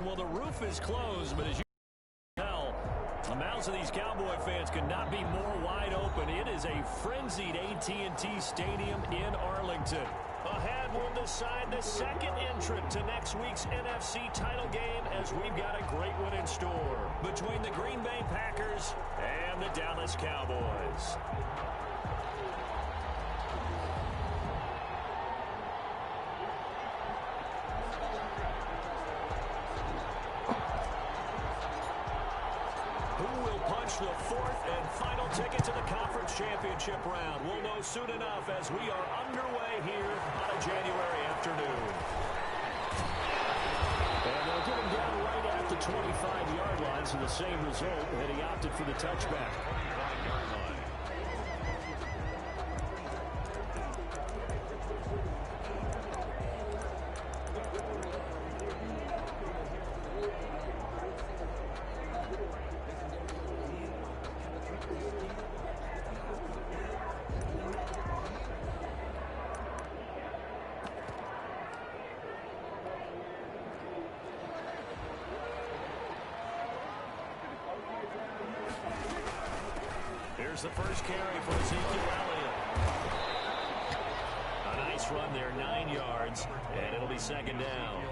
Well, the roof is closed, but as you can tell, the mouths of these Cowboy fans could not be more wide open. It is a frenzied AT&T Stadium in Arlington. Ahead will decide the second entrant to next week's NFC title game, as we've got a great one in store between the Green Bay Packers and the Dallas Cowboys. The fourth and final ticket to the conference championship round. We'll know soon enough as we are underway here on a January afternoon. And they'll get him down right at the 25-yard line, so the same result, and he opted for the touchback. Here's the first carry for Ezekiel Elliott. A nice run there, 9 yards, and it'll be second down.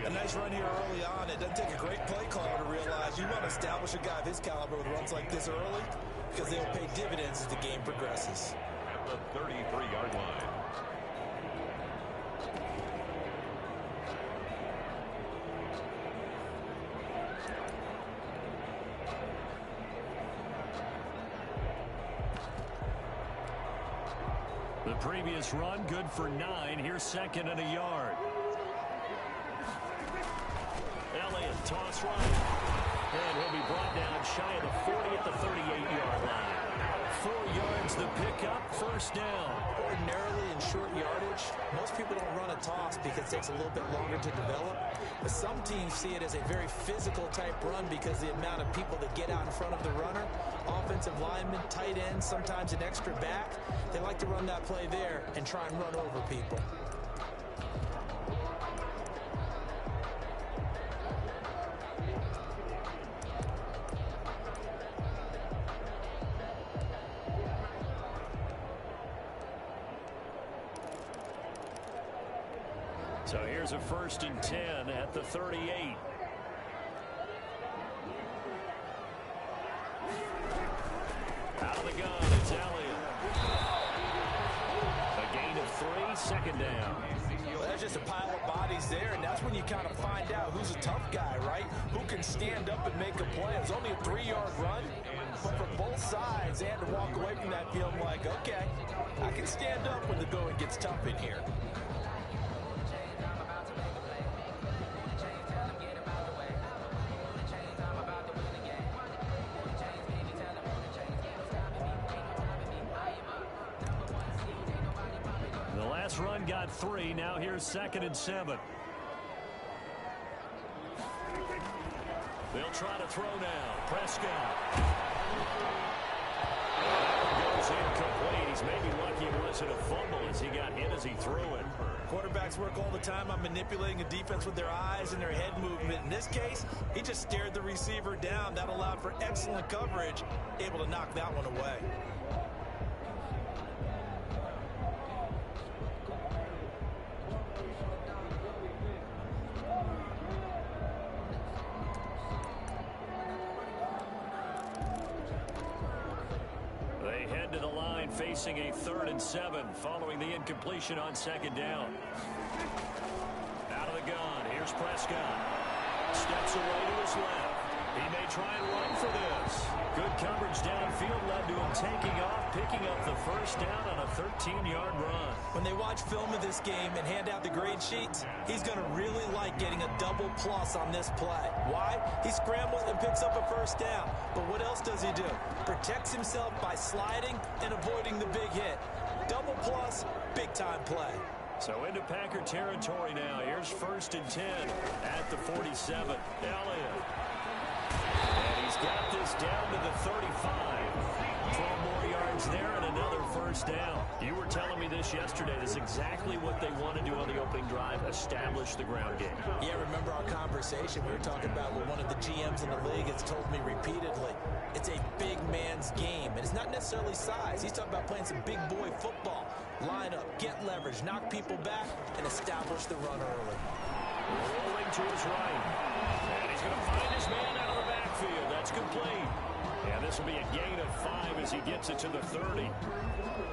A nice run here early on. It doesn't take a great play caller to realize you want to establish a guy of his caliber with runs like this early, because they'll pay dividends as the game progresses. At the 33-yard line. The previous run, good for 9. Here's second and a yard. Elliott, toss right. And he'll be brought down shy of the 40 at the 38-yard line. 4 yards the pickup, first down. Ordinarily in short yardage, most people don't run a toss because it takes a little bit longer to develop. But some teams see it as a very physical type run because the amount of people that get out in front of the runner, offensive linemen, tight ends, sometimes an extra back, they like to run that play there and try and run over people. So here's a 1st and 10 at the 38. Out of the gun, it's Elliott. A gain of 3, second down. Well, there's just a pile of bodies there, and that's when you kind of find out who's a tough guy, right? Who can stand up and make a play. It's only a 3-yard run, but for both sides, they had to walk away from that feeling like, okay, I can stand up when the going gets tough in here. Run got 3. Now here's 2nd and 7. They'll try to throw now. Prescott. Goes incomplete. He's maybe lucky it wasn't a fumble as he got hit as he threw it. Quarterbacks work all the time on manipulating a defense with their eyes and their head movement. In this case, he just stared the receiver down. That allowed for excellent coverage, able to knock that one away. Facing a 3rd and 7 following the incompletion on 2nd down. Out of the gun, here's Prescott. Steps away to his left. He may try and run for this. Good coverage downfield led to him taking off, picking up the first down on a 13-yard run. When they watch film of this game and hand out the grade sheets, he's going to really like getting a double plus on this play. Why? He scrambles and picks up a first down. But what else does he do? Protects himself by sliding and avoiding the big hit. Double plus, big-time play. So into Packer territory now. Here's 1st and 10 at the 47. Elliott. And he's got this down to the 35. 12 more yards yards there and another first down. You were telling me this yesterday. This is exactly what they want to do on the opening drive, establish the ground game. Yeah, remember our conversation? We were talking about what one of the GMs in the league has told me repeatedly. It's a big man's game, and it's not necessarily size. He's talking about playing some big boy football. Line up, get leverage, knock people back, and establish the run early. Rolling to his right. And he's going to find his man out of the backfield. That's complete. And this will be a gain of 5 as he gets it to the 30.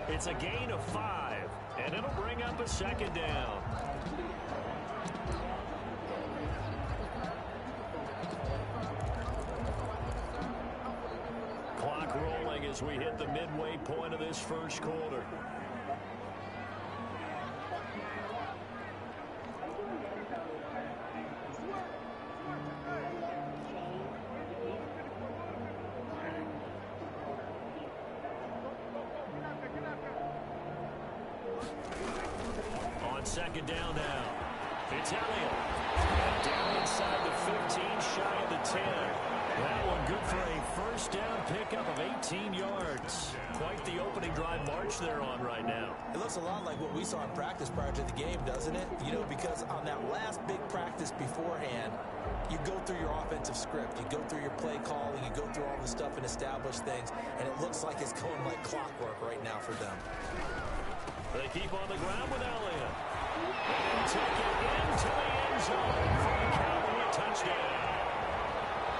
It's a gain of 5, and it'll bring up a second down. Clock rolling as we hit the midway point of this first quarter. Second down now. It's Elliott. And down inside the 15, shy of the 10. That one good for a first down pickup of 18 yards. Quite the opening drive march they're on right now. It looks a lot like what we saw in practice prior to the game, doesn't it? You know, because on that last big practice beforehand, you go through your offensive script. You go through your play calling. You go through all the stuff and establish things. And it looks like it's going like clockwork right now for them. They keep on the ground with Elliott. And take it into the end zone for a Cowboy touchdown.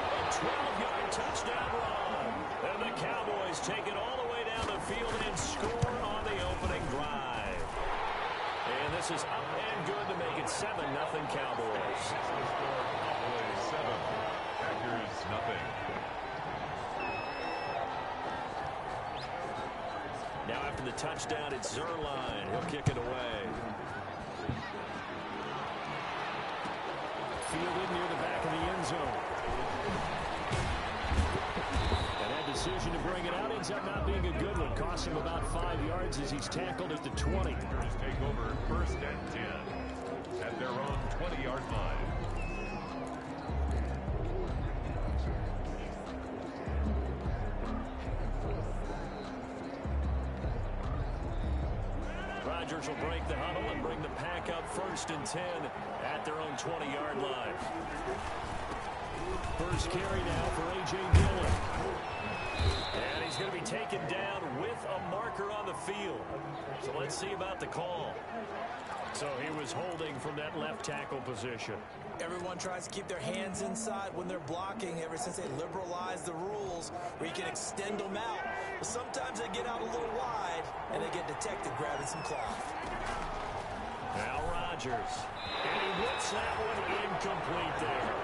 A 12-yard touchdown run. And the Cowboys take it all the way down the field and score on the opening drive. And this is up and good to make it 7-0 Cowboys. Cowboys 7, Packers nothing. Now after the touchdown, it's Zerline. He'll kick it away. Fielded near the back of the end zone. And that decision to bring it out ends up not being a good one. Costs him about 5 yards as he's tackled at the 20. Packers take over 1st and 10 at their own 20-yard line. Rodgers will break the huddle and bring the pack up 1st and 10 at their own 20-yard line. First carry now for A.J. Dillon. And he's going to be taken down with a marker on the field. So let's see about the call. So he was holding from that left tackle position. Everyone tries to keep their hands inside when they're blocking ever since they liberalized the rules where you can extend them out. But sometimes they get out a little wide and they get detected grabbing some cloth. Now Rodgers. And he whips that one incomplete there.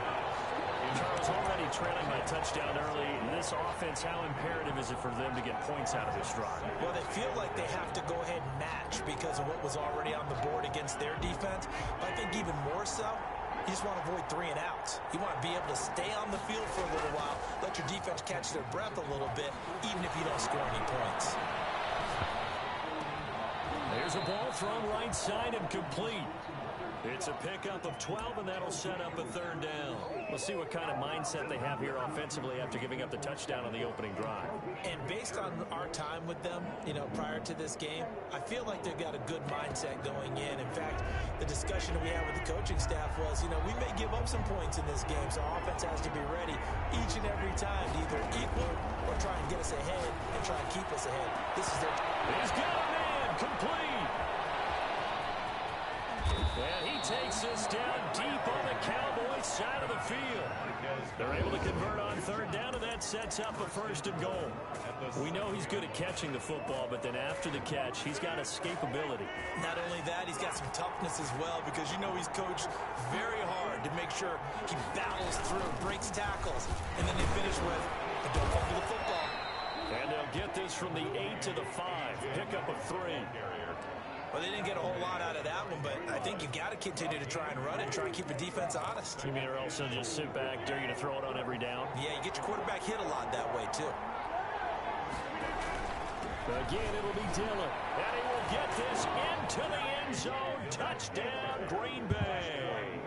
Charles, already trailing by touchdown early. This offense, how imperative is it for them to get points out of this drive? Well, they feel like they have to go ahead and match because of what was already on the board against their defense. But I think even more so, you just want to avoid 3 and outs. You want to be able to stay on the field for a little while, let your defense catch their breath a little bit, even if you don't score any points. There's a ball thrown right side and complete. It's a pickup of 12, and that'll set up a 3rd down. We'll see what kind of mindset they have here offensively after giving up the touchdown on the opening drive. And based on our time with them, you know, prior to this game, I feel like they've got a good mindset going in. In fact, the discussion that we had with the coaching staff was, you know, we may give up some points in this game, so our offense has to be ready each and every time to either equal or try and get us ahead and try and keep us ahead. This is their time. He's got a man complete. And he takes this down deep on the Cowboys side of the field. They're able to convert on 3rd down, and that sets up a 1st and goal. We know he's good at catching the football, but then after the catch, he's got escapability. Not only that, he's got some toughness as well because you know he's coached very hard to make sure he battles through, breaks tackles, and then they finish with, and don't fumble the football. And they'll get this from the 8 to the 5. Pickup of 3. Well, they didn't get a whole lot out of that one, but I think you've got to continue to try and run it, try and keep the defense honest. You mean or else they'll just sit back, dare you to throw it on every down? Yeah, you get your quarterback hit a lot that way, too. Again, it'll be Dillon. And he will get this into the end zone. Touchdown, Green Bay.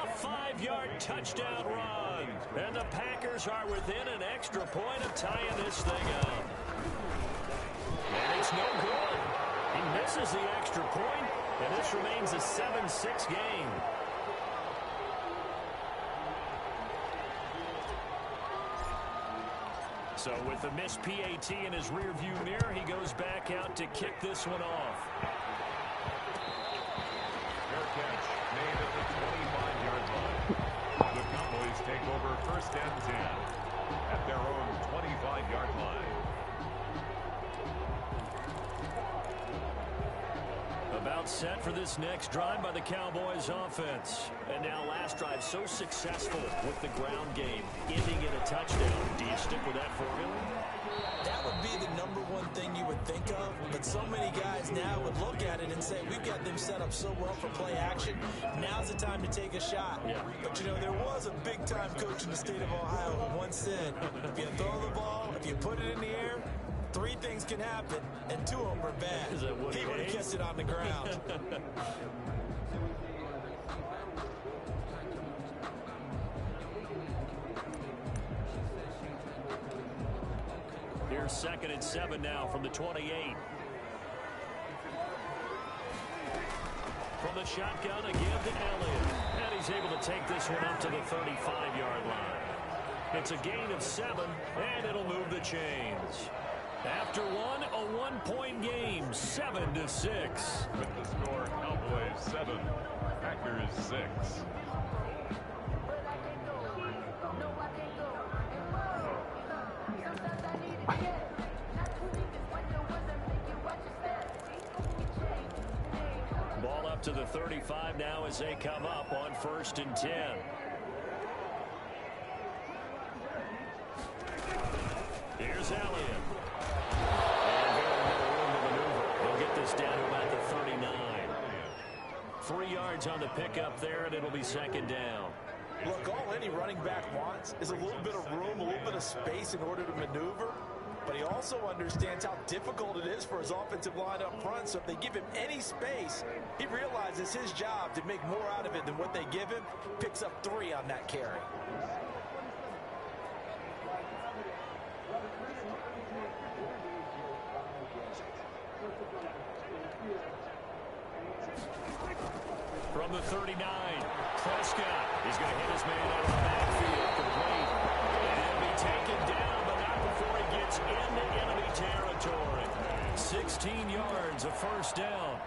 A 5-yard touchdown run. And the Packers are within an extra point of tying this thing up. It's no good. He misses the extra point, and this remains a 7-6 game. So with the missed PAT in his rearview mirror, he goes back out to kick this one off. Fair catch made at the 25-yard line. The Cowboys take over 1st and 10 at their own 25-yard line. About set for this next drive by the Cowboys offense. And now last drive so successful with the ground game, ending in a touchdown. Do you stick with that formula? That would be the #1 thing you would think of, but so many guys now would look at it and say, we've got them set up so well for play action, now's the time to take a shot. Yeah. But, you know, there was a big-time coach in the state of Ohio who once said, if you throw the ball, if you put it in the air, 3 things can happen, and 2 of them are bad. He would have kept it on the ground. Here's 2nd and 7 now from the 28. From the shotgun again to Elliott. And he's able to take this one up to the 35-yard line. It's a gain of 7, and it'll move the chains. After one, a 1-point game, 7-6. With the score, Cowboys 7, Packers 6. Ball up to the 35 now as they come up on 1st and 10. Here's Elliott. And very little room to maneuver. They'll get this down to about the 39. 3 yards on the pickup there, and it'll be 2nd down. Look, all any running back wants is a little bit of room, a little bit of space in order to maneuver. But he also understands how difficult it is for his offensive line up front. So if they give him any space, he realizes his job to make more out of it than what they give him. Picks up 3 on that carry. From the 39, Prescott is going to hit his man out of the backfield, complete. And he'll be taken down, but not before he gets into enemy territory. 16 yards, a 1st down.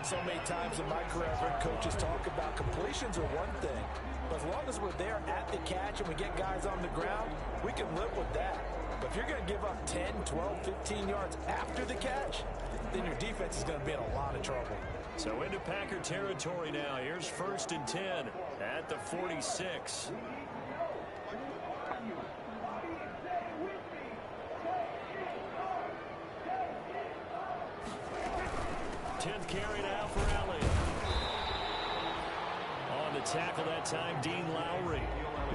So many times in my career, I've heard coaches talk about completions are one thing. But as long as we're there at the catch and we get guys on the ground, we can live with that. But if you're going to give up 10, 12, 15 yards after the catch, then your defense is going to be in a lot of trouble. So into Packer territory now. Here's 1st and 10 at the 46. Tenth carry now for Elliott. On the tackle that time, Dean Lowry.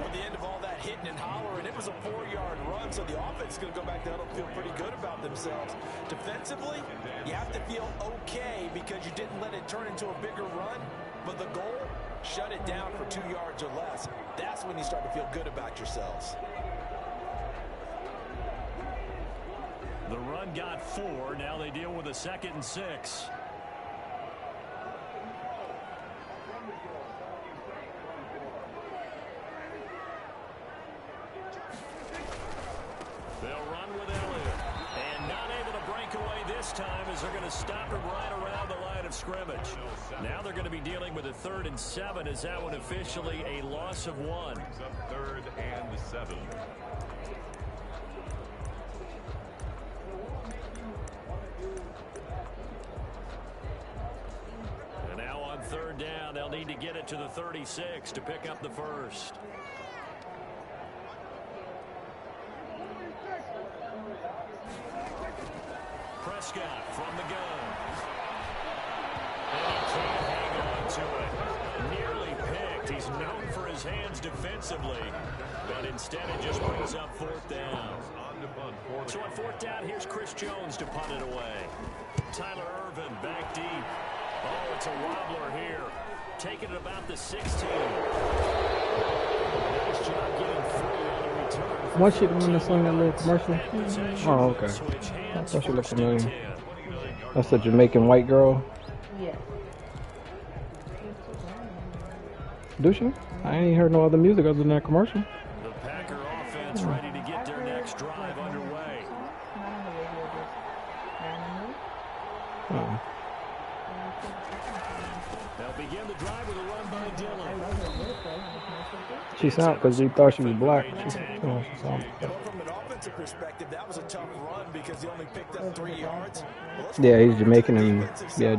At the end of all that hitting and hollering, it was a 4-yard run, so the offense is going to go back there and feel pretty good about themselves. Defensively, you have to feel okay because you didn't let it turn into a bigger run, but the goal, shut it down for 2 yards or less. That's when you start to feel good about yourselves. The run got 4. Now they deal with a 2nd and 6. They'll run with Elliott. And not able to break away this time as they're going to stop him right around the line of scrimmage. Now they're going to be dealing with a 3rd and 7 as that one officially a loss of 1. 3rd and 7. And now on 3rd down, they'll need to get it to the 36 to pick up the 1st. Prescott from the gun. And he can't hang on to it. Nearly picked. He's known for his hands defensively. But instead it just brings up 4th down. So on 4th down, here's Chris Jones to punt it away. Tyler Irvin back deep. Oh, it's a wobbler here. Taking it about the 16. Nice job getting free on the return. Why she the one that sung that little commercial? Oh, okay. I thought she looked familiar. That's a Jamaican white girl. Yeah. Do she? I ain't heard no other music other than that commercial. The Packer offense ready to get their next drive underway. Oh. They'll begin the drive with a run by Dillon. She sounded because we thought she was black. She sounded. Well, from an offensive perspective, that was a tough run because he only picked up 3 yards. Yeah, he's Jamaican and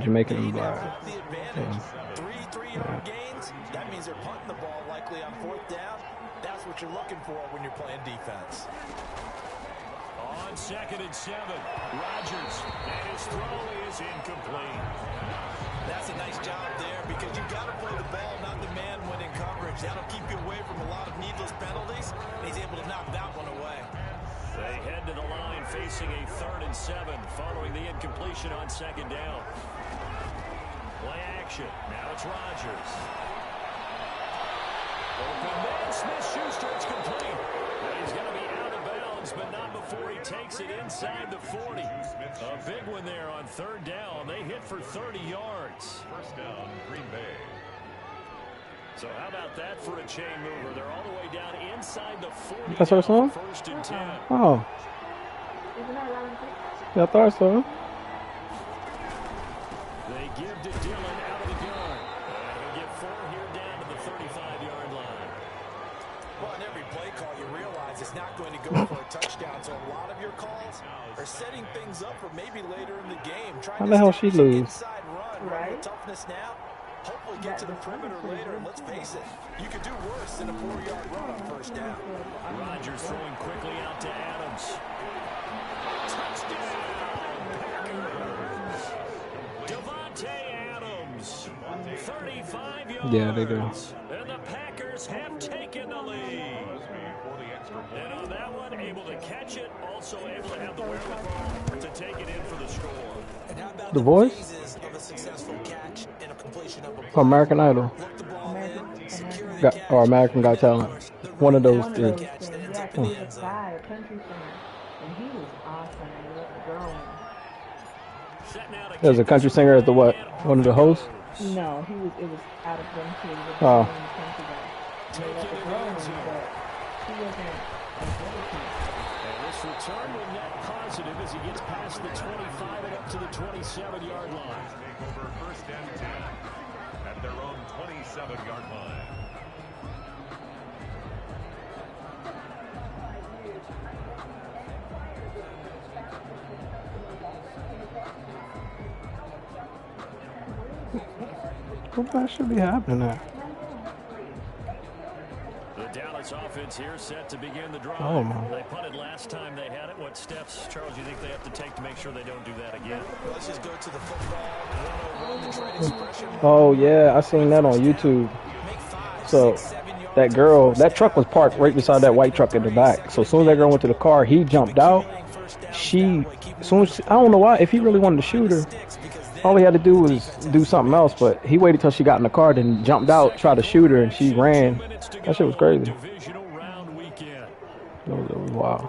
Jamaican and black. The advantage. 3 3-yard gains. That means they're punting the ball likely on 4th down. That's what you're looking for when you're playing defense. On 2nd and 7, Rodgers, and his throw is incomplete. That's a nice job there because you've got to play the ball, not the man when in coverage. That'll keep you away from a lot of needless penalties, and he's able to knock that one away. They head to the line facing a 3rd and 7 following the incompletion on 2nd down. Play action. Now it's Rodgers. Open man, Smith-Schuster, it's complete. And he's going to be out of bounds, but not before he takes it inside the 40. A big one there on 3rd down. They hit for 30 yards. First down, Green Bay. So how about that for a chain mover? They're all the way down inside the 40. That's her song? 1st and 10. Oh. Isn't that 11? Yeah, I thought so. They give to Dillon out of the gun. And he'll get 4 here down to the 35-yard line. Well, in every play call, you realize it's not going to go for a touchdown. So a lot of your calls are setting things up for maybe later in the game. How the hell she lose? Inside run, right? Toughness now. Hopefully get to the perimeter later. And let's face it, you could do worse than a 4-yard run on 1st down. Rodgers throwing quickly out to Adams. Touchdown, Packers. Devontae Adams, 35 yards. Yeah, they do. And the Packers have taken the lead. And on that one, able to catch it, also able to have the wherewithal to take it in for the score. And how about The Voice? phases of a successful catch and a completion of a Oh, American Idol. look the ball in, secure the Got, catch. or American Got Talent. One of those two. Catch that ends Yeah, up in he the was end a zone. guy, a country singer, and he was awesome. And he let the girl in. There's a country singer as the what? One of the hosts? No, he was. It was out of them two. Oh. Country guy. And they let the girl in, but he wasn't athletic. And this return will net positive as he gets past the 25 and up to the 27-yard line. Take over 1st and 10 at their own 27-yard line. What that should be happening there? The Dallas offense here set to begin the drive. Oh, my. They punted last time they had it. What steps, Charles, you think they have to take to make sure they don't do that again? Well, let's just go to the football 101, the trade expression. Oh, yeah, I seen that on YouTube. Make 5, So 6, 7 yards. that girl, that truck was parked right beside that white truck in the back. So as soon as that girl went to the car, he jumped out. She, as soon as I don't know why, if he really wanted to shoot her, all he had to do was do something else. But he waited till she got in the car, then jumped out, tried to shoot her, and she ran. That shit was crazy. Divisional round weekend. That was wild.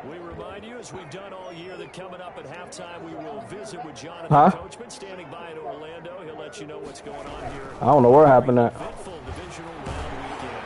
We remind you, as we've done all year, that coming up at halftime, we will visit with Jonathan Huh? Coachman, standing by in Orlando. He'll let you know what's going on here. I don't know what happened there. Eventful divisional round weekend.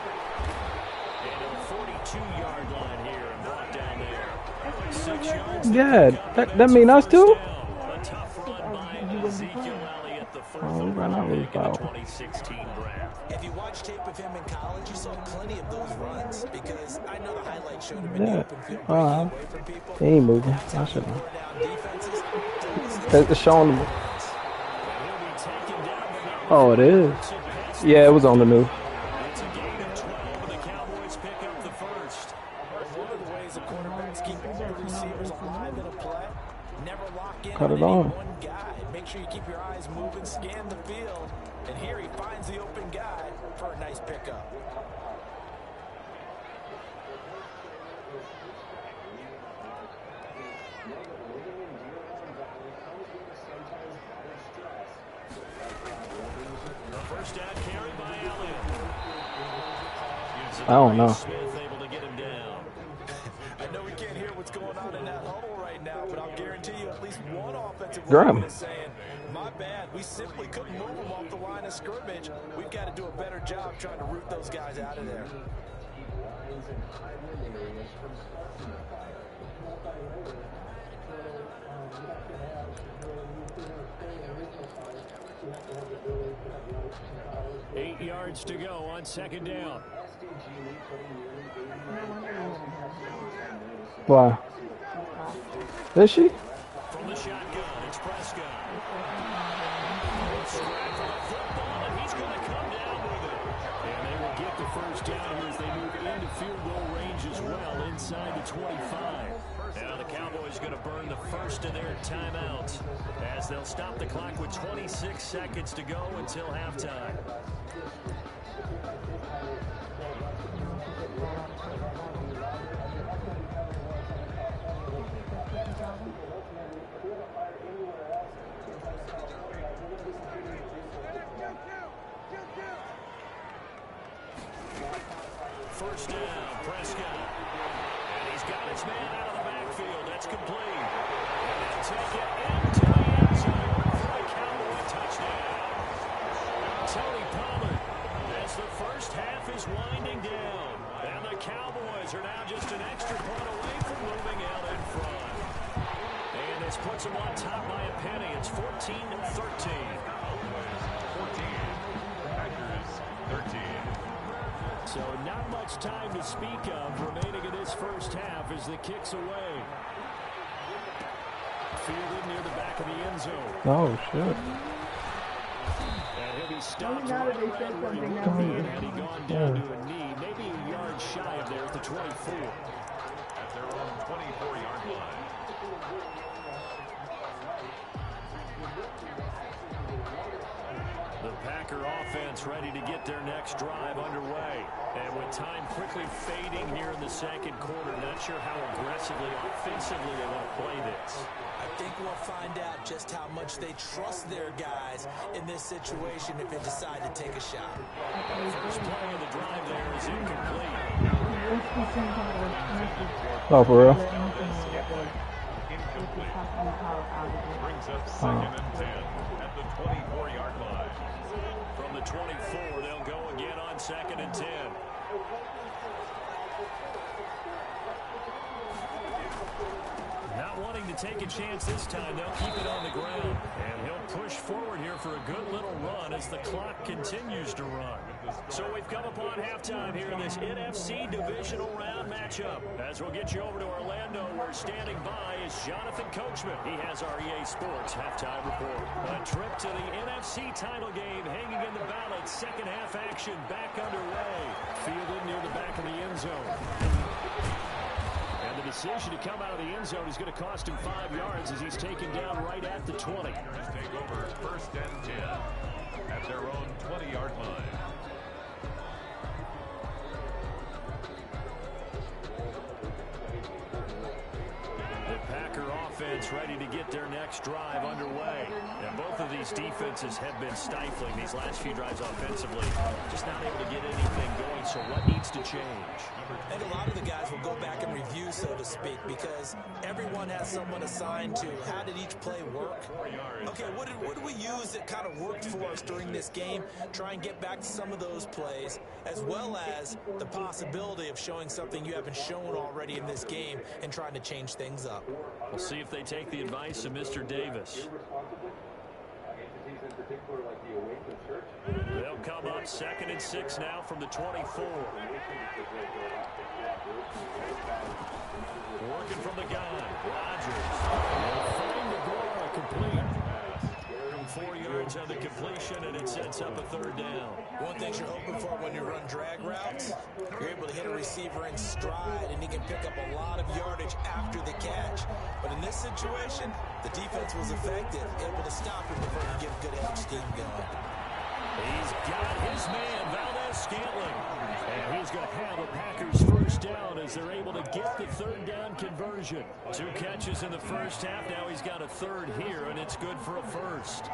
And a 42-yard line here and brought down there. 6 yards. Yeah, that mean us too? A tough run by Ezekiel Elliott, the first Oh, we ran out overall really pick in the foul. 2016 draft. If you watch tape of him in college, you saw plenty of those runs because I know the highlights showed him in the Yeah. open field breaking away from people. He ain't moving. That's I how shouldn't. you wear down defenses. It's showing them. And he'll be taken down by Oh, it is. Yeah, it was on the news. It's a gain of 12, and the Cowboys pick up the first. One of the ways the quarterbacks keep all the receivers alive in a play, never lock in Cut on it any on. one guy. Make sure you keep your eyes moving, scan the field, and here he finds the open guy for a nice pickup. The first down carry by Elliott. I don't know. Smith able to get him down. Graham. saying, my bad, we simply couldn't move them off the line of scrimmage. We've got to do a better job trying to root those guys out of there. Eight yards to go on second down. Why? Is she? From the shotgun, it's Prescott. Strap for the football, and he's going to come down with it. And they will get the first down here as they move into field goal range as well, inside the 25. Now the Cowboys going to burn the first of their timeouts as they'll stop the clock with 26 seconds to go until halftime. First down, Prescott. And he's got his man out of the backfield. That's complete. And they'll take it into the end zone for a Cowboy touchdown. Tony Pollard, as the first half is winding down. And the Cowboys are now just an extra point away from moving out in front. And this puts them on top by a penny. It's 14-13. 14. Packers 13. So not much time to speak of remaining in this first half as the kick's away. Fielded near the back of the end zone. Oh, shit. And he'll be stopped right around where he would be had he gone down to a knee. Maybe a yard shy of there at the 24. At their own 24-yard line. The Packer offense ready to get their next drive underway. And with time quickly fading here in the second quarter, not sure how aggressively, offensively they want to play this. I think we'll find out just how much they trust their guys in this situation if they decide to take a shot. First play of the drive there is incomplete. Oh, for real? Incomplete. Brings up second and 10 at the 24-yard line. From the 24, they'll go again on second and 10. Not wanting to take a chance this time, they'll keep it on the ground. And he'll push forward here for a good little run as the clock continues to run. So we've come upon halftime here in this NFC divisional round matchup. As we'll get you over to Orlando, where standing by is Jonathan Coachman. He has our EA Sports halftime report. A trip to the NFC title game hanging in the balance. Second half action back underway. Fielded near the back of the end zone. And the decision to come out of the end zone is going to cost him 5 yards as he's taken down right at the 20. Take over first and 10 at their own 20-yard line. The Packer offense ready to get their next drive underway. And both of these defenses have been stifling these last few drives offensively. Just not able to get anything going, so what needs to change? I think a lot of the guys will go back and review, so to speak, because everyone has someone assigned to how did each play work. Okay, what did we use that kind of worked for us during this game? Try and get back to some of those plays, as well as the possibility of showing something you haven't shown already in this game and trying to change things up. We'll see if they take the advice of Mr. Davis. They'll come up second and 6 now from the 24. Working from the gun. Rodgers. Find the Guara complete. 4 yards on the completion, and it sets up a third down. One thing you're hoping for when you run drag routes, you're able to hit a receiver in stride, and he can pick up a lot of yardage after the catch. But in this situation, the defense was effective, able to stop him before he get a good edge scheme going. He's got his man, Valdez-Scantling. And he's going to have a Packers first down as they're able to get the third down conversion. 2 catches in the first half. Now he's got a third here, and it's good for a first.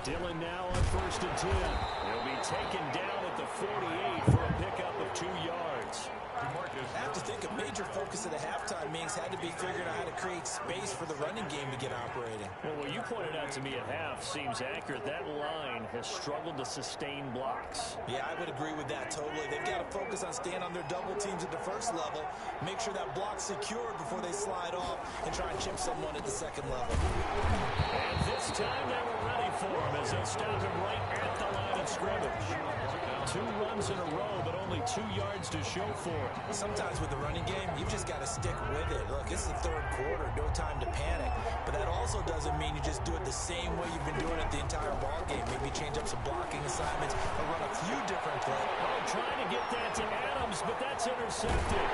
Dillon now on first and 10. He'll be taken down at the 48 for a pickup of of 2 yards. I have to think a major focus of the halftime meetings had to be figuring out how to create space for the running game to get operating. Well, what you pointed out to me at half seems accurate. That line has struggled to sustain blocks. Yeah, I would agree with that totally. They've got to focus on staying on their double teams at the first level, make sure that block's secured before they slide off, and try and chip someone at the second level. And this time they were ready for him as they'll stop him right at the line of scrimmage. 2 runs in a row, but only 2 yards to show for it. Sometimes with the running game, you've just got to stick with it. Look, it's the third quarter, no time to panic. But that also doesn't mean you just do it the same way you've been doing it the entire ball game. Maybe change up some blocking assignments or run a few different plays. Oh, trying to get that to Adams, but that's intercepted.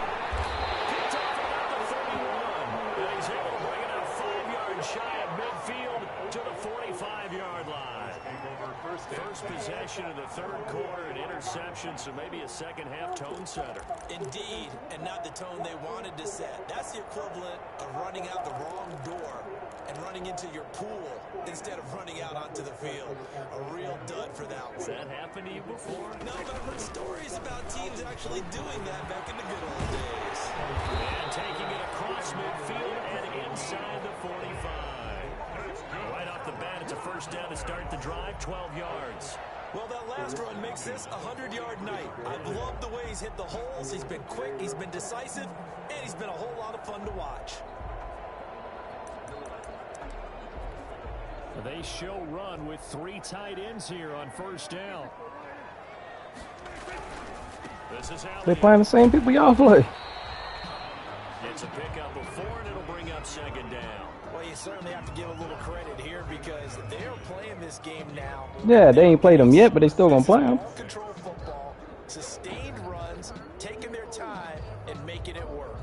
Picked off about the 31. And he's able to bring it out 5 yards shy of midfield to the 45-yard line. First possession of the third quarter, an interception, so maybe a second-half tone setter. Indeed, and not the tone they wanted to set. That's the equivalent of running out the wrong door and running into your pool instead of running out onto the field. A real dud for that one. Has that happened to you before? No, but I've heard stories about teams actually doing that back in the good old days. And taking it across midfield and inside the 45. Right off the bat, it's a first down to start the drive, 12 yards. Well, that last run makes this a 100-yard night. I've loved the way he's hit the holes. He's been quick, he's been decisive, and he's been a whole lot of fun to watch. They show run with 3 tight ends here on first down. This is how They playing the same people y'all play. It's a pickup of 4, and it'll bring up second down. Well, you certainly have to give a little credit here because they're playing this game now. Yeah, they ain't played them yet, but they still gonna play them. Control football, sustained runs, taking their time, and making it work.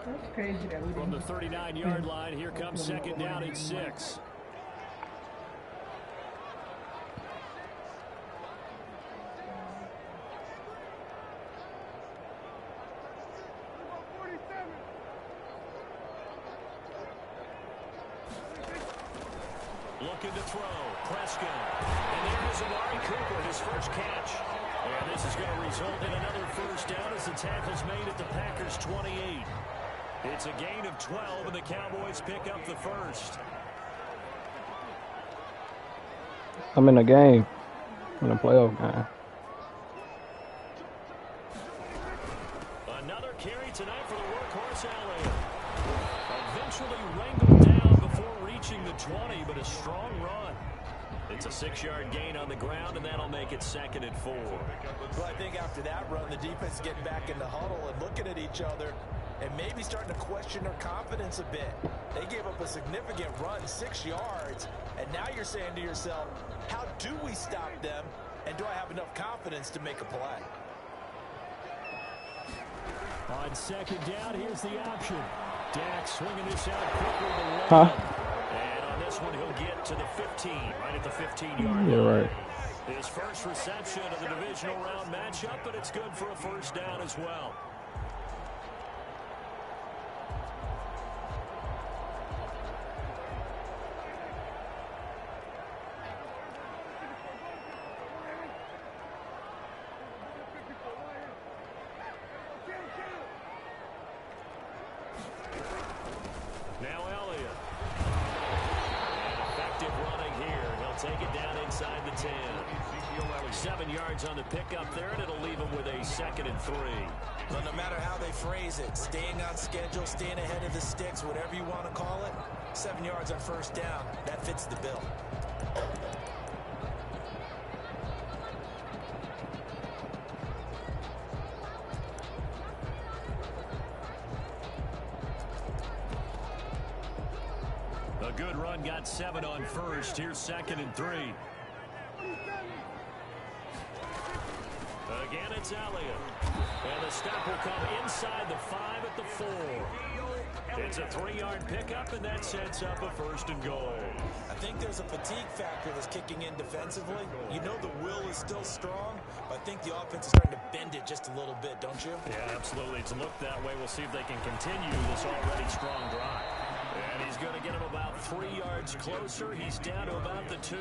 That's crazy that we From the didn't. 39-yard line, here comes second down at 6. Looking to throw. Prescott. And there is Amari Cooper, his first catch. And this is going to result in another first down as the tackle's made at the Packers' 28. It's a gain of 12, and the Cowboys pick up the first. I'm in a game. I'm in a playoff game. Another carry tonight for the workhorse Elliott. Eventually wrangled down before reaching the 20, but a strong run. It's a 6-yard gain on the ground, and that'll make it second and 4. Well, I think after that run, the defense is getting back in the huddle and looking at each other and maybe starting to question their confidence a bit. They gave up a significant run, 6 yards, and now you're saying to yourself, how do we stop them, and do I have enough confidence to make a play? On second down, here's the option. Dak swinging this out quickly to Lamb. And on this one, he'll get to the 15, right at the 15-yard line. You're right. His first reception of the divisional round matchup, but it's good for a first down as well. Now Elliott. And effective running here. He'll take it down inside the 10. 7 yards on the pickup there, and it'll leave him with a second and 3. But no matter how they phrase it, staying on schedule, staying ahead of the sticks, whatever you want to call it, 7 yards on first down, that fits the bill. A good run, got 7 on first. Here's second and 3. Again, it's Elliott. And the stop will come inside the 5 at the 4. It's a 3-yard pickup, and that sets up a first and goal. I think there's a fatigue factor that's kicking in defensively. You know the will is still strong, but I think the offense is starting to bend it just a little bit, don't you? Yeah, absolutely. It's looked that way. We'll see if they can continue this already strong drive. And he's going to get him about 3 yards closer. He's down to about the 2.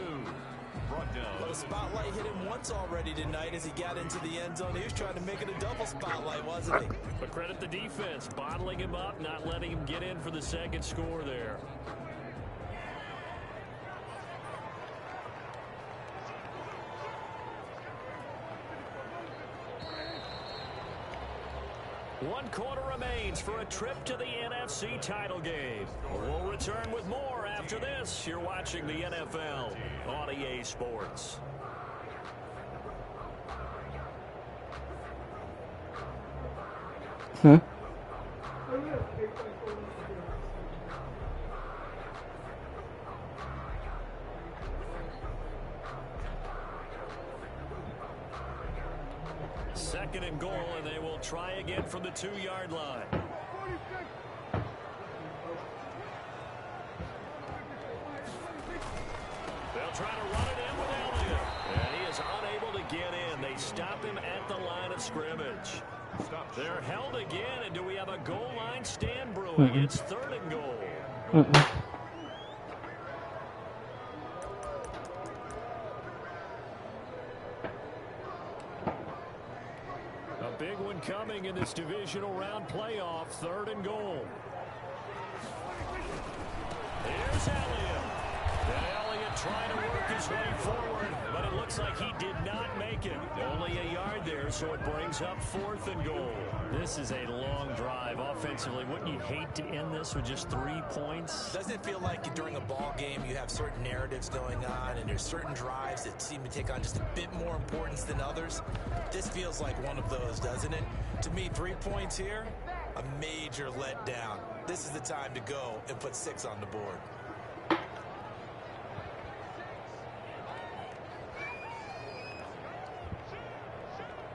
Brought down. Well, the spotlight hit him once already tonight as he got into the end zone. He was trying to make it a double spotlight, wasn't he? But credit the defense, bottling him up, not letting him get in for the second score there. One quarter remains for a trip to the NFC title game. We'll return with more after this. You're watching the NFL on EA Sports. Second and goal, and they will try again from the 2-yard line. They'll try to run it in with Elliott, and he is unable to get in. They stop him at the line of scrimmage. They're held again, and do we have a goal line stand brewing? It's third and goal. A big one coming in this divisional round playoff. Third and goal. Here's Elliott. And Elliott trying to work his way forward, but it looks like he did not make it. Only a yard there, so it brings up fourth and goal. This is a long drive offensively. Wouldn't you hate to end this with just 3 points? Doesn't it feel like during a ball game you have certain narratives going on and there's certain drives that seem to take on just a bit more importance than others? This feels like one of those, doesn't it? To me, 3 points here, a major letdown. This is the time to go and put 6 on the board.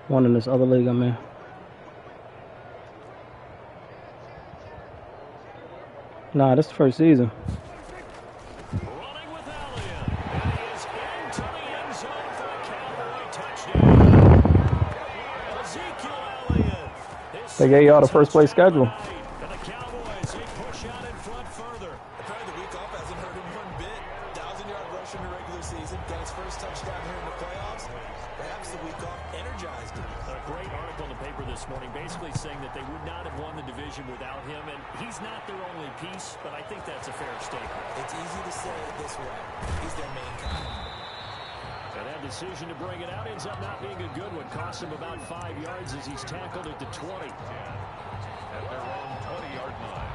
One in this other league I'm in. Nah, this is the first season. Running with Elliott. And he is into the end zone for a Cowboy touchdown. Ezekiel Elliott. They gave y'all the first place schedule. And the Cowboys, they push out in front further. Apparently the week off hasn't hurt him one bit. 1,000-yard rush in the regular season. Got his first touchdown here in the playoffs. Perhaps the week off energized him. A great article in the paper this morning basically saying that they would not have won the division without him, and he's not their only piece, but I think that's a fair statement. It's easy to say it this way. He's their main guy. And that decision to bring it out ends up not being a good one. Costs him about 5 yards as he's tackled at the 20. At their own 20-yard line.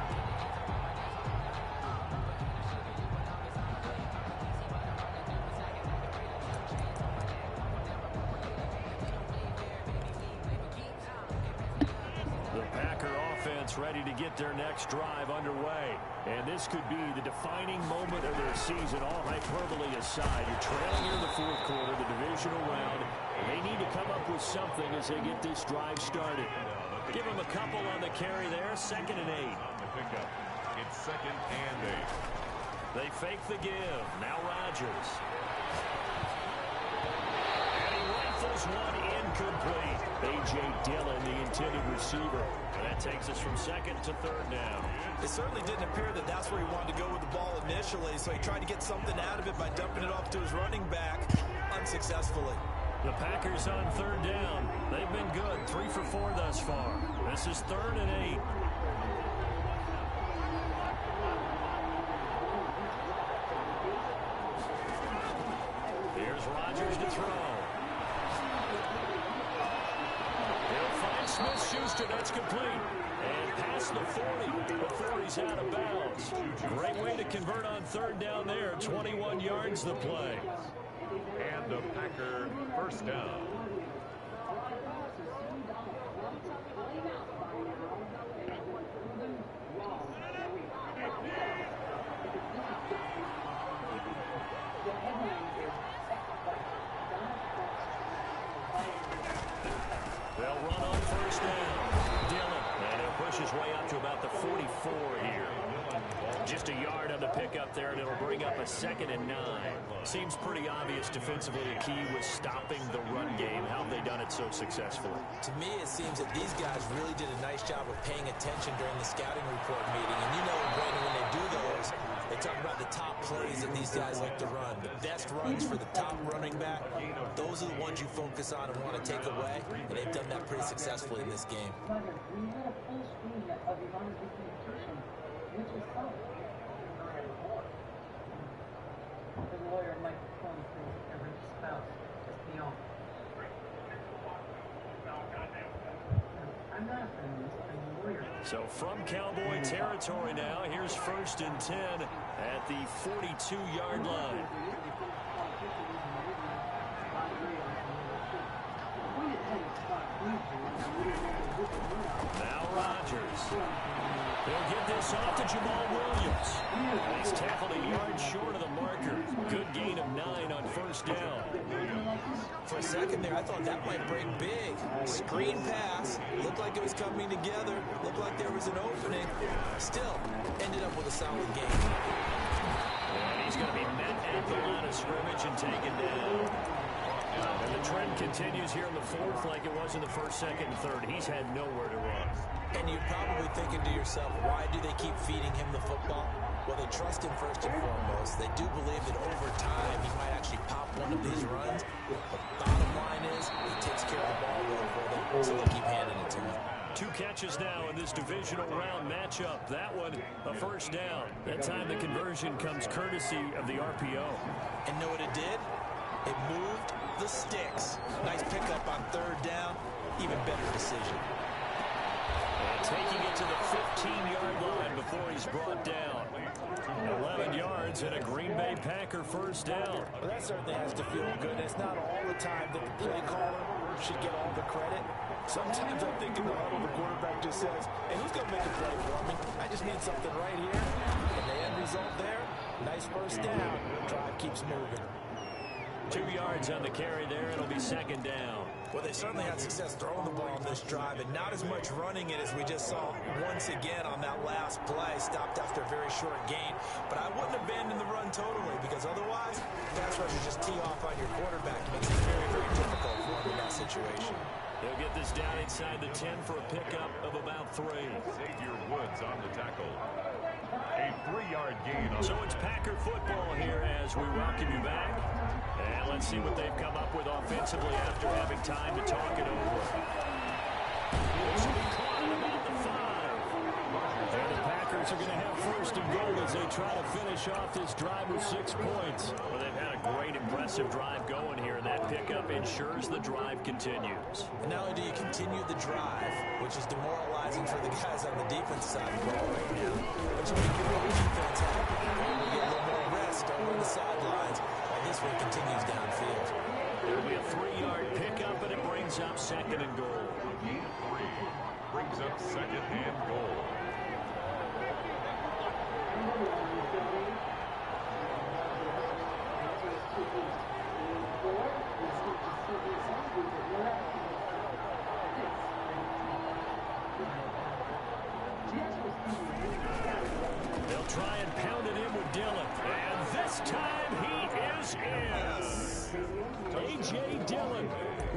Ready to get their next drive underway. And this could be the defining moment of their season, all hyperbole aside. You're trailing into the fourth quarter, the divisional round, and they need to come up with something as they get this drive started. Give them a couple on the carry there, 2nd and 8. It's 2nd and 8. They fake the give. Now Rodgers. And he rifles one incomplete. A.J. Dillon, the intended receiver. And that takes us from 2nd to 3rd down. It certainly didn't appear that that's where he wanted to go with the ball initially, so he tried to get something out of it by dumping it off to his running back unsuccessfully. The Packers on 3rd down. They've been good, 3 for 4 thus far. This is 3rd and 8. Here's Rodgers to throw. Smith-Schuster, that's complete. And past the 40 before he's out of bounds. Great way to convert on 3rd down there. 21 yards the play. And the Packer first down. They'll run on 1st down. Dillon, and he'll push his way up to about the 44 here. Just a yard on the pickup there, and it'll bring up a 2nd and 9. Seems pretty obvious defensively the key was stopping the run game. How have they done it so successfully? To me, it seems that these guys really did a nice job of paying attention during the scouting report meeting. And you know, Brandon, when they do those, they talk about the that these guys like to run. The best runs for the top running back, those are the ones you focus on and want to take away, and they've done that pretty successfully in this game. So from Cowboy territory now, here's 1st and 10 at the 42-yard line. Now Rodgers. They'll get this off to Jamal Williams. He's tackled a yard short of the marker. Good gain of 9 on 1st down. For a second there, I thought that might break big. Screen pass. Looked like it was coming together. Looked like there was an opening. Still, ended up with a solid game. And he's going to be met at the line of scrimmage and taken down. And the trend continues here in the 4th like it was in the 1st, 2nd, and 3rd. He's had nowhere to run. And you're probably thinking to yourself, why do they keep feeding him the football? Well, they trust him first and foremost. They do believe that over time he might actually pop one of these runs. But bottom line is, he takes care of the ball well for them, so they keep handing it to him. 2 catches now in this divisional round matchup. That one, a 1st down. That time the conversion comes courtesy of the RPO. And know what it did? It moved the sticks. Nice pickup on 3rd down. Even better decision. And taking it to the 15-yard line before he's brought down. 11 yards and a Green Bay Packer 1st down. Well, that certainly has to feel good. It's not all the time that the play caller should get all the credit. Sometimes I think in the huddle, the quarterback just says, hey, who's going to make a play for me? I just need something right here. And the end result there, nice 1st down. Drive keeps moving. 2 yards on the carry there. It'll be 2nd down. Well, they certainly had success throwing the ball on this drive, and not as much running it as we just saw once again on that last play. Stopped after a very short gain. But I wouldn't abandon the run totally, because otherwise, pass rushers just tee off on your quarterback. It makes it very, very difficult for him in that situation. They'll get this down inside the 10 for a pickup of about 3. Xavier Woods on the tackle. A 3-yard gain. So it's Packer football here as we welcome you back. And let's see what they've come up with offensively after having time to talk it over. This will be caught at about the 5. And the Packers are going to have 1st and goal as they try to finish off this drive with 6 points. Well, they've had a great, impressive drive going here, and that pickup ensures the drive continues. And not only do you continue the drive, which is demoralizing for the guys on the defense side of the ball right now, but you make your own defense happy. You get a little more rest over the sidelines while this one continues downfield. It'll be a 3-yard pickup, and it brings up 2nd and goal. Gain of 3 brings up 2nd and goal. They'll try and pound it in with Dillon. And this time he is in. A.J. Dillon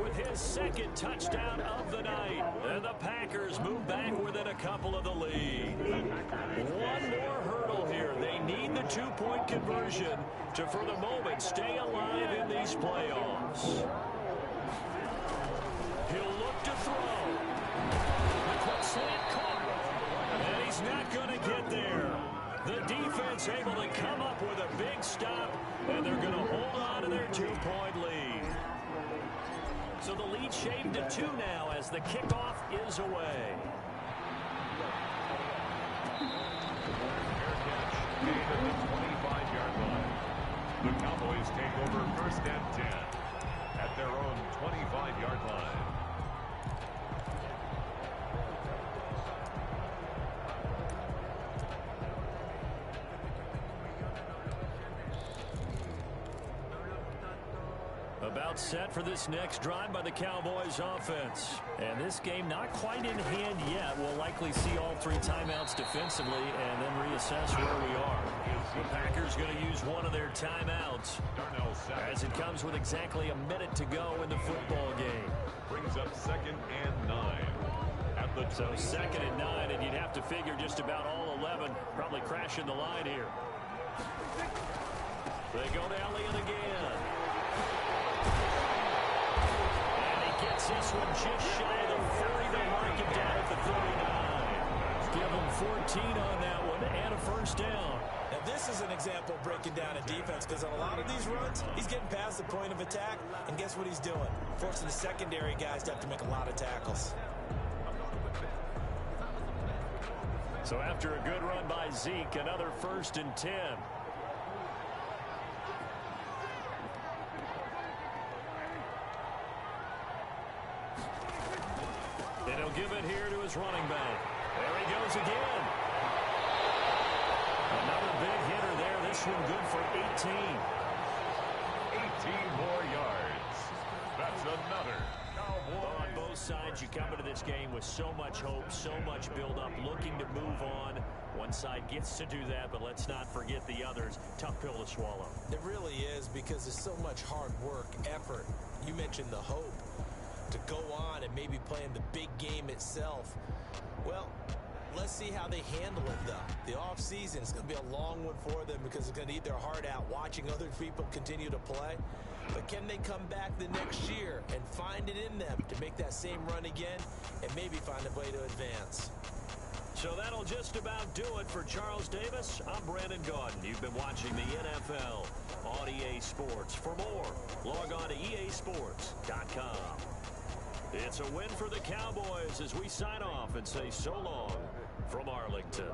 with his 2nd touchdown of the night. And the Packers move back within a couple of the lead. One more hurdle here. They need the 2-point conversion to, for the moment, stay alive in these playoffs. He'll look to throw. The quick slant caught. And he's not going to get there. The defense able to come up with a big stop, and they're going to hold on to their 2-point lead. So the lead shaved to 2 now as the kickoff is away. Gain at the 25-yard line. The Cowboys take over 1st and 10 at their own 25-yard line. About set for this next drive by the Cowboys offense. And this game not quite in hand yet. We'll likely see all 3 timeouts defensively and then reassess where we are. The Packers going to use one of their timeouts as it comes with exactly a minute to go in the football game. Brings up 2nd and 9. So 2nd and 9, and you'd have to figure just about all 11 probably crashing the line here. They go to Elliott again. And he gets this one just shy of the 40. They mark it down at the 39. Give him 14 on that one and a first down. Now, this is an example of breaking down a defense because on a lot of these runs, he's getting past the point of attack, and guess what he's doing? Forcing the secondary guys to have to make a lot of tackles. So after a good run by Zeke, another 1st and 10. And he'll give it here to his running back. There he goes again. Another big hitter there. This one good for 18. 18 more yards. That's another Cowboy. On both sides, you come into this game with so much hope, so much build-up, looking to move on. One side gets to do that, but let's not forget the others. Tough pill to swallow. It really is because there's so much hard work, effort. You mentioned the hope to go on and maybe play in the big game itself. Well, let's see how they handle it, though. The offseason is going to be a long one for them because they're going to eat their heart out watching other people continue to play. But can they come back the next year and find it in them to make that same run again and maybe find a way to advance? So that'll just about do it for Charles Davis. I'm Brandon Gaudin. You've been watching the NFL on EA Sports. For more, log on to easports.com. It's a win for the Cowboys as we sign off and say so long from Arlington.